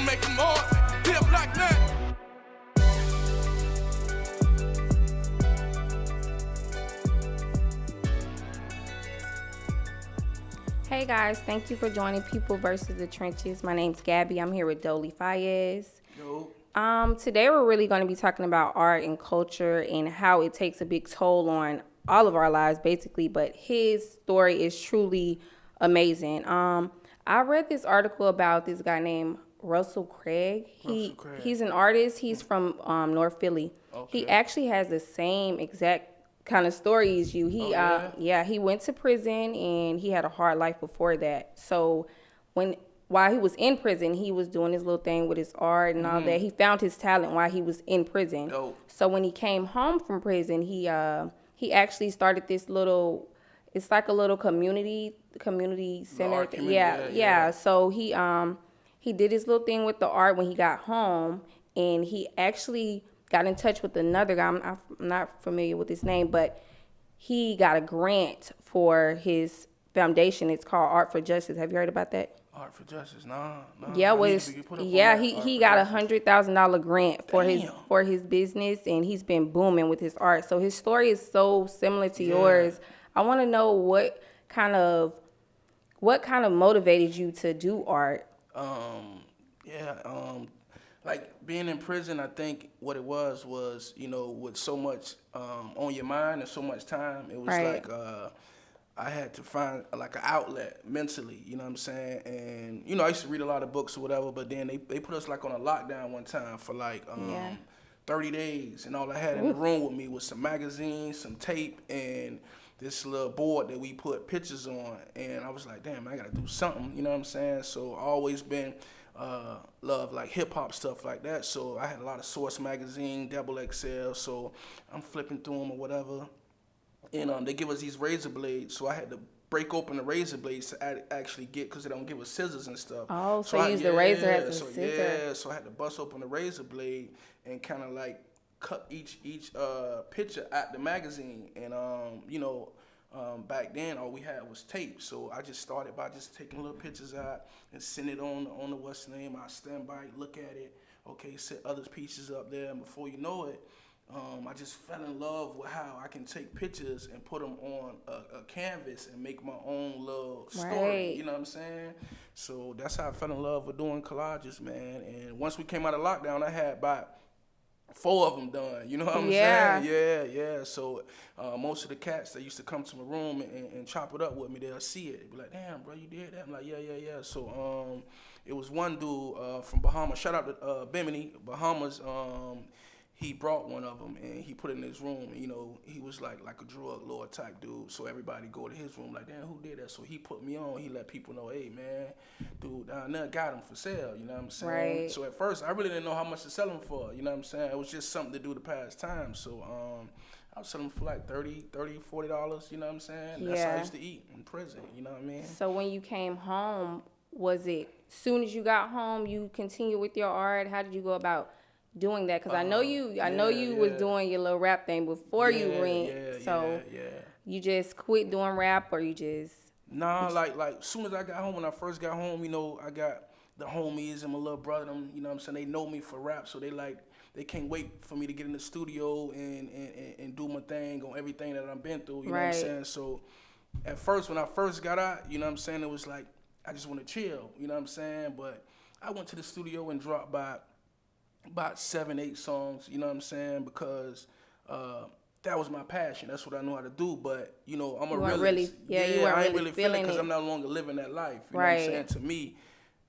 gon' make them more. Be a black man. Hey guys, thank you for joining People versus the Trenches. My name's Gabby. I'm here with Dolie, Fiyez. Yo. Today we're really going to be talking about art and culture and how it takes a big toll on all of our lives, basically. But his story is truly amazing. I read this article about this guy named Russell Craig. He's an artist. He's from North Philly. Okay. He actually has the same exact kind of story as you. He went to prison and he had a hard life before that. So while he was in prison, he was doing his little thing with his art and all that. He found his talent while he was in prison. Dope. So when he came home from prison, he actually started this little, it's like a little community center. Yeah. So he did his little thing with the art when he got home, and he actually got in touch with another guy. I'm not familiar with his name, but he got a grant for his foundation. It's called Art for Justice. Have you heard about that? Art for Justice, no. Yeah, he got $100,000 grant for his business, and he's been booming with his art. So his story is so similar to yours. I want to know what kind of motivated you to do art. Like being in prison, I think what it was, with so much on your mind and so much time, it was like I had to find like an outlet mentally, you know what I'm saying? And, I used to read a lot of books or whatever, but then they put us like on a lockdown one time for like 30 days. And all I had in the room with me was some magazines, some tape, and this little board that we put pictures on. And I was like, damn, I gotta do something, you know what I'm saying? So I always been love like hip hop stuff like that. So I had a lot of Source magazine, Double XL. So I'm flipping through them or whatever, and they give us these razor blades. So I had to break open the razor blades to actually get, because they don't give us scissors and stuff. Oh, so you use the razor as a scissor. Yeah, so I had to bust open the razor blade and kind of like cut each picture at the magazine. And back then all we had was tape, so I just started by just taking little pictures out and send it on the what's the name. I stand by, look at it, okay, set other pieces up there, and before you know it, I just fell in love with how I can take pictures and put them on a canvas and make my own little story. You know what I'm saying? So that's how I fell in love with doing collages, man. And once we came out of lockdown, I had about 4 of them done, you know what I'm saying? Yeah. So most of the cats that used to come to my room and chop it up with me, they'll see it. They be like, damn, bro, you did that? I'm like, yeah. So it was one dude from Bahamas. Shout out to Bimini, Bahamas. He brought one of them and he put it in his room. And, he was like a drug lord type dude. So everybody go to his room like, damn, who did that? So he put me on. He let people know, hey, man, dude down there got him for sale. You know what I'm saying? Right. So at first, I really didn't know how much to sell him for. You know what I'm saying? It was just something to do to pass time. So I was selling for like $30, $40. You know what I'm saying? Yeah. That's how I used to eat in prison. You know what I mean? So when you came home, was it soon as you got home, you continued with your art? How did you go about doing that? Because I know you was doing your little rap thing before you went. So you just quit doing rap, or you just? Nah, like soon as I got home, when I first got home, I got the homies and my little brother, them, you know what I'm saying? They know me for rap, so they can't wait for me to get in the studio and do my thing on everything that I've been through, you know what I'm saying? So at first, when I first got out, you know what I'm saying, it was like, I just want to chill, you know what I'm saying? But I went to the studio and dropped by about 7-8 songs, you know what I'm saying, because that was my passion. That's what I know how to do. But I'm a realist. You weren't I ain't really really feeling it because it. I'm no longer living that life. You know what I'm saying? To me,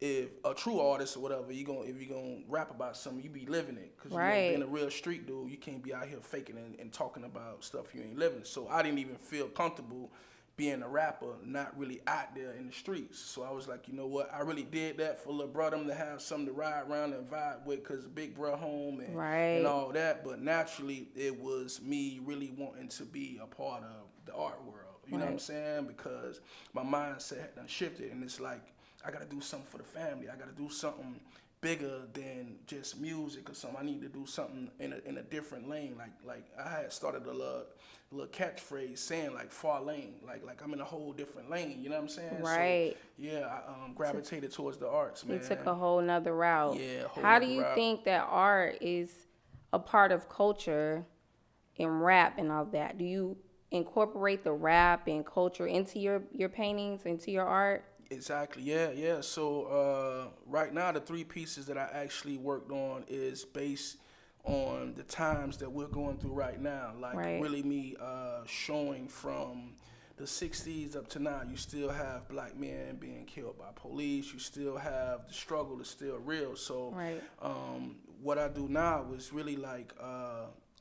if a true artist or whatever, if you're gonna rap about something, you be living it. Because being a real street dude, you can't be out here faking and talking about stuff you ain't living. So I didn't even feel comfortable being a rapper, not really out there in the streets. So I was like, you know what? I really did that for little brother to have something to ride around and vibe with, because big bro home and all that. But naturally, it was me really wanting to be a part of the art world. You know what I'm saying? Because my mindset had done shifted, and it's like, I got to do something for the family. I got to do something bigger than just music or something. I need to do something in a different lane. Like I had started a little catchphrase saying like far lane, like I'm in a whole different lane. You know what I'm saying? So Right. yeah, I gravitated towards the arts, You man. took a whole nother route. Yeah, a whole How do nother you route. think that art is a part of culture in rap and all that? Do you incorporate the rap and culture into your paintings, into your art? Exactly. Yeah. So right now, the three pieces that I actually worked on is based on the times that we're going through right now. Like Right. really, me showing from the '60s up to now. You still have black men being killed by police. You still have the struggle is still real. So Right. what I do now is really like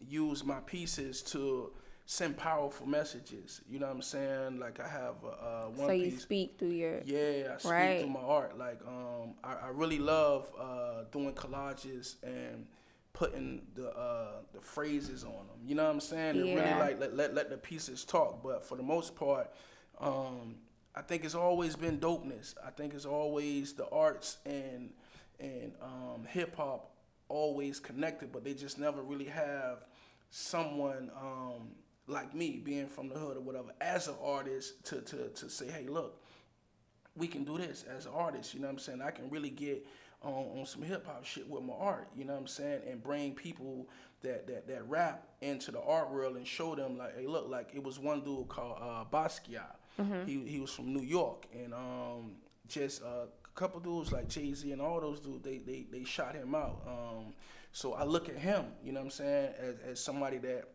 use my pieces to send powerful messages. You know what I'm saying? Like I have one So you piece. speak through your Yeah, I speak through right. my art. Like, I really love doing collages and putting the phrases on them. You know what I'm saying? And really Yeah. like let the pieces talk. But for the most part, I think it's always been dopeness. I think it's always the arts and hip hop always connected, but they just never really have someone like me being from the hood or whatever as an artist to say, hey, look, we can do this as an artist. You know what I'm saying? I can really get on some hip hop shit with my art. You know what I'm saying? And bring people that rap into the art world and show them like, hey, look, like it was one dude called Basquiat. He was from New York, and just a couple dudes like Jay-Z and all those dudes, they shot him out. So I look at him, you know what I'm saying, as somebody that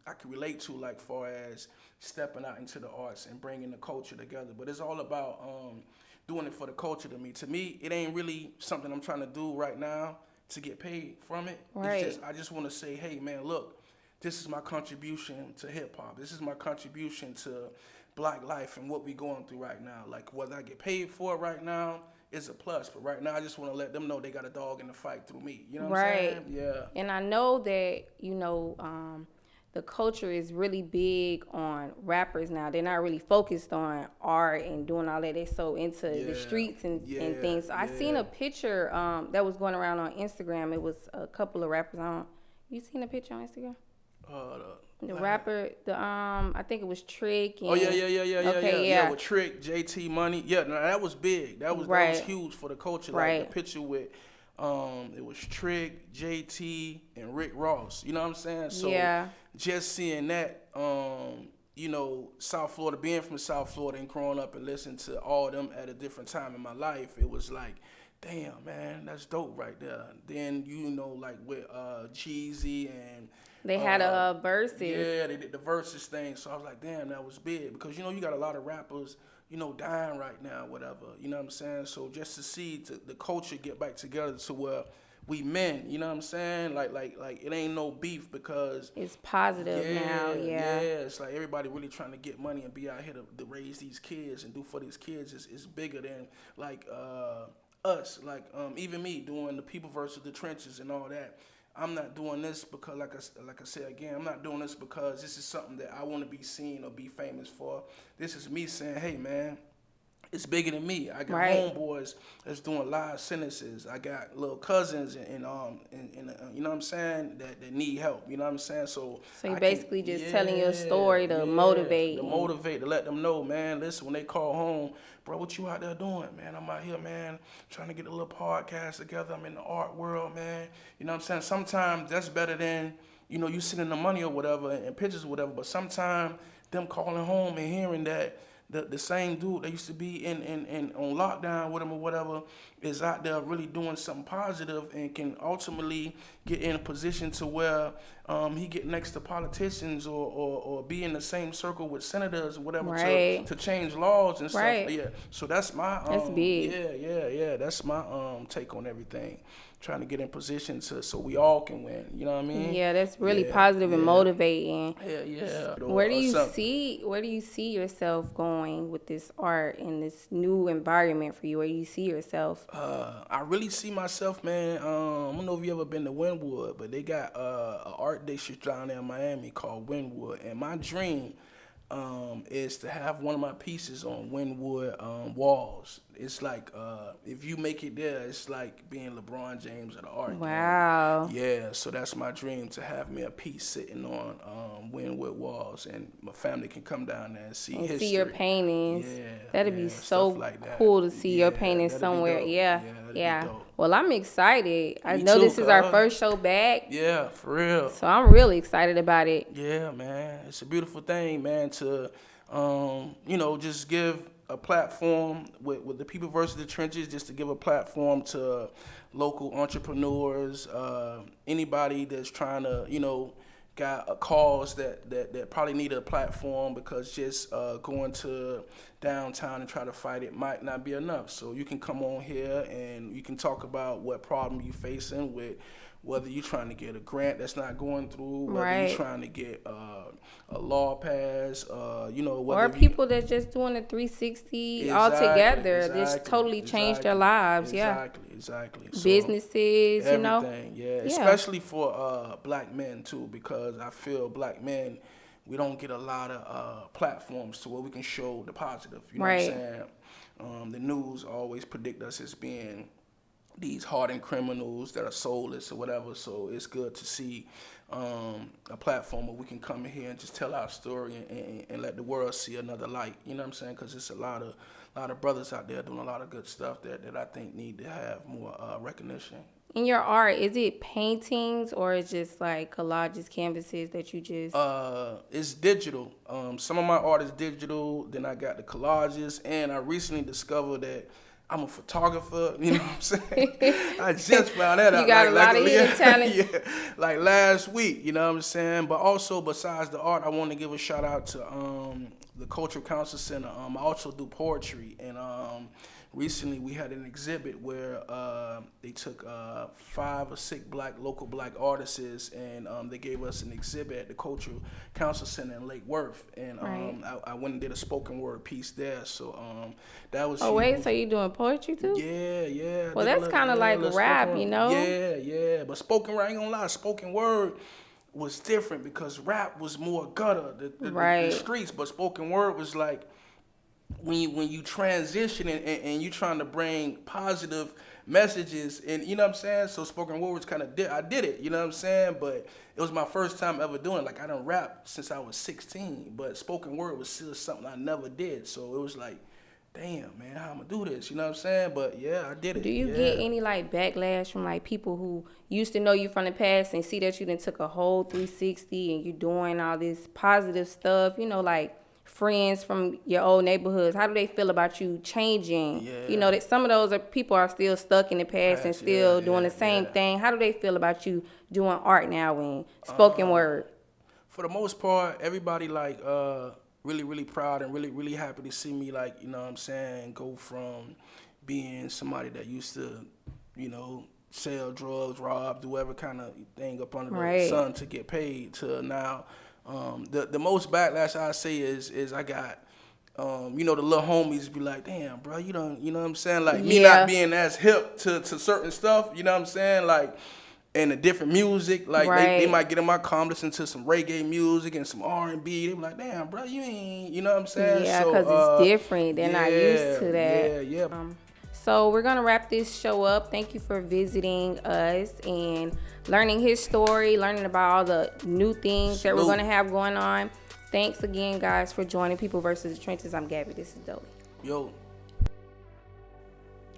I can relate to, like far as stepping out into the arts and bringing the culture together. But it's all about doing it for the culture to me. To me, it ain't really something I'm trying to do right now to get paid from it. Right. It's just I just want to say, hey man, look, this is my contribution to hip hop. This is my contribution to black life and what we going through right now. Like whether I get paid for it right now is a plus, but right now I just want to let them know they got a dog in the fight through me. You know what I'm Right. saying? Yeah. And I know that, the culture is really big on rappers now. They're not really focused on art and doing all that. They're so into the streets and things. So I seen a picture that was going around on Instagram. It was a couple of rappers on. You seen a picture on Instagram? The rapper, I think it was Trick. And, Okay, yeah. With Trick, JT Money. Yeah, no, that was big. That was huge for the culture. Like the picture with, it was Trick, JT, and Rick Ross. You know what I'm saying? So just seeing that, South Florida, being from South Florida and growing up and listening to all of them at a different time in my life, it was like, damn, man, that's dope right there. Then like with Jeezy and. They had a verses. Yeah, they did the verses thing. So I was like, damn, that was big. Because, you got a lot of rappers, dying right now, whatever. You know what I'm saying? So just to see the culture get back together to where we men, you know what I'm saying? Like it ain't no beef because it's positive now, Yeah, it's like everybody really trying to get money and be out here to raise these kids and do for these kids is bigger than like us. Like even me doing the people versus the trenches and all that. I'm not doing this because, like I said again, I'm not doing this because this is something that I want to be seen or be famous for. This is me saying, hey, man, it's bigger than me. I got homeboys that's doing live sentences. I got little cousins and you know what I'm saying, that need help. You know what I'm saying? So you basically just telling your story to motivate. To let them know, man, listen, when they call home, bro, what you out there doing, man? I'm out here, man, trying to get a little podcast together. I'm in the art world, man. You know what I'm saying? Sometimes that's better than, you sending the money or whatever and pictures or whatever. But sometimes them calling home and hearing that the same dude that used to be in on lockdown with him or whatever is out there really doing something positive and can ultimately get in a position to where he get next to politicians or be in the same circle with senators or whatever to change laws and stuff. Yeah. So that's my that's big. Yeah. That's my take on everything. Trying to get in position so we all can win. You know what I mean? Yeah, that's really positive and motivating. Yeah. Where do you see yourself going with this art and this new environment for you? Where do you see yourself? I really see myself, man. I don't know if you ever been to Wynwood, but they got an art district down there in Miami called Wynwood. And my dream, is to have one of my pieces on Wynwood walls. It's like if you make it there, it's like being LeBron James of the art Wow. game. Yeah, so that's my dream, to have me a piece sitting on Wynwood walls, and my family can come down there and see And history. see your paintings. Yeah, That'd be so stuff like that. cool to see your Yeah, paintings that'd be somewhere. dope. Yeah. that'd Yeah. be dope. Well, I'm excited. I Me know too, this is our cuz. first show back. Yeah, for real. So I'm really excited about it. Yeah, man, it's a beautiful thing, man, to just give a platform with the people versus the trenches, just to give a platform to local entrepreneurs, anybody that's trying to, got a cause that probably need a platform, because just going to downtown and try to fight it might not be enough. So you can come on here and you can talk about what problem you facing with, whether you're trying to get a grant that's not going through, whether Right. you're trying to get a law passed, whether Or people that just doing a 360 all together, just totally changed their lives. Exactly. So Businesses, everything, yeah, especially for black men too, because I feel black men, we don't get a lot of platforms to where we can show the positive. You know Right. what I'm saying? The news always predict us as being these hardened criminals that are soulless or whatever. So it's good to see a platform where we can come in here and just tell our story and let the world see another light. You know what I'm saying? Because it's a lot of brothers out there doing a lot of good stuff that I think need to have more recognition. In your art, is it paintings or is just like collages, canvases that you just... It's digital. Some of my art is digital. Then I got the collages, and I recently discovered that I'm a photographer. You know what I'm saying? I just found that out. You got a lot of hidden talent. Yeah, like last week. You know what I'm saying? But also, besides the art, I want to give a shout out to the Cultural Council Center. I also do poetry, and recently we had an exhibit where they took 5 or 6 local black artists, and they gave us an exhibit at the Cultural Council Center in Lake Worth, and Right. I went and did a spoken word piece there. So that was Oh, wait, so you doing poetry too? yeah. Well, Did a that's kinda like little rap, spoken you word. know? Yeah. But spoken word, I ain't gonna lie, spoken word was different, because rap was more gutter, the Right. streets, but spoken word was like when you transition and you trying to bring positive messages, and you know what I'm saying. So spoken word was kind of I did it, you know what I'm saying. But it was my first time ever doing it. Like, I done rap since I was 16, but spoken word was still something I never did. So it was like, damn, man, how I'm gonna do this? You know what I'm saying? But yeah, I did it. Do you get any like backlash from like people who used to know you from the past and see that you done took a whole 360 and you doing all this positive stuff? Like friends from your old neighborhoods. How do they feel about you changing? Yeah. That some of those people are still stuck in the past and still doing the same yeah. thing. How do they feel about you doing art now and spoken word? For the most part, everybody like really, really proud and really, really happy to see me, like, you know what I'm saying, go from being somebody that used to, sell drugs, rob, do every kind of thing up under the sun to get paid, to now. The most backlash I say is I got, the little homies be like, damn, bro, you know what I'm saying? Like, me not being as hip to certain stuff, you know what I'm saying? Like, and the different music, like they might get in my car, listen to some reggae music and some R&B. They be like, damn, bro, you ain't, you know what I'm saying? Yeah, so, because it's different. They're not used to that. Yeah. So we're going to wrap this show up. Thank you for visiting us and learning his story, learning about all the new things that we're going to have going on. Thanks again, guys, for joining People versus the Trenches. I'm Gabby. This is Dolie.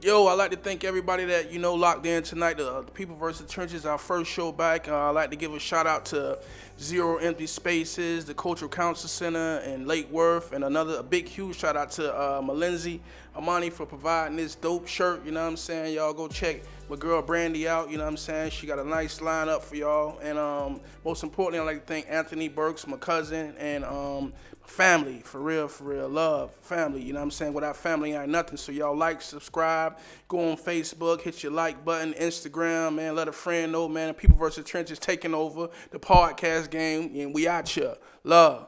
Yo, I'd like to thank everybody that, locked in tonight. The People vs. Trenches, our first show back. I'd like to give a shout out to Zero Empty Spaces, the Cultural Council Center in Lake Worth, and a big, huge shout out to Malenzi Amani for providing this dope shirt. You know what I'm saying? Y'all go check my girl Brandy out. You know what I'm saying? She got a nice lineup for y'all. And most importantly, I'd like to thank Anthony Burks, my cousin, and family, for real, love, family, you know what I'm saying? Without family, ain't nothing. So y'all like, subscribe, go on Facebook, hit your like button, Instagram, man, let a friend know, man. People vs. Trenches taking over the podcast game, and we out here. Love.